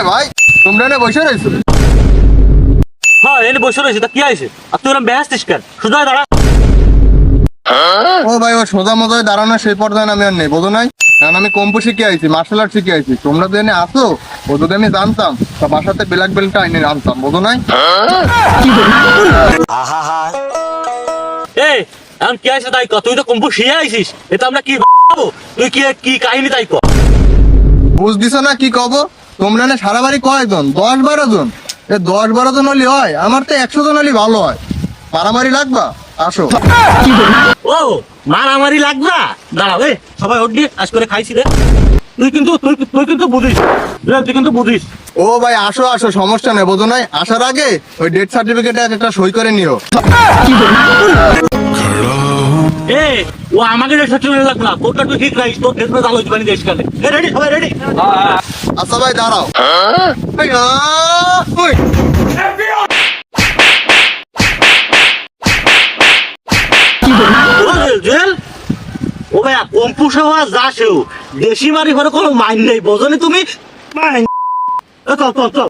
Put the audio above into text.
ভাই তোমরা না বসে রয়েছো? হ্যাঁ এনে বসে রয়েছে, তা কি আছে? আর তুই ওরকম বেহাসতিস কেন? সোজা দাঁড়া। ও ভাই ও সোজা মজায় দাঁড়ানো সেই পর্যায়ে আমি আর নেই, বোঝো নাই? কারণ আমি কম্পু শিখে আইছি, মার্শাল আর্ট শিখে আইছি। তোমরা তো এনে আসো, ও যদি আমি জানতাম তা বাসাতে ব্ল্যাক বেল্টটা আইনে আনতাম, বোঝো নাই? এ এখন কি আছে তাই ক, তুই তো কম্পু শিয়ে আইছিস, এটা আমরা কি ভাবো? তুই কি কি কাহিনী তাই ক। বুঝ দিছো না কি কব? তোমরা না সারা বাড়ি কয়জন? 10-12 জন। 10-12 জন হলে হয়, আমার তো 100 জন হলে ভালো হয়। মারামারি লাগবা? আসো। ও মারামারি লাগবা? দাঁড়াও এ সবাই ওঠ দিয়ে আজ করে খাইছি রে। তুই কিন্তু বুঝিস, তুই কিন্তু বুঝিস। ও ভাই আসো আসো, সমস্যা নেই, বোঝো নাই? আসার আগে ওই ডেথ সার্টিফিকেটে একটা সই করে নিও। এ ও আমাকে সার্টিফিকেট লাগবে না, তোরটা তুই ঠিক রাখিস, তোর ডেথ মেজ আলোচ বানি দেশ কালে। এ রেডি, সবাই রেডি? আচ্ছা ভাই দাঁড়াও। এই, ওই। জেল ও ভাইয়া কম্পু সেবা যা সেও দেশি মারি ঘরে কোনো মাইন নেই, বোঝনি তুমি? চল চল চল।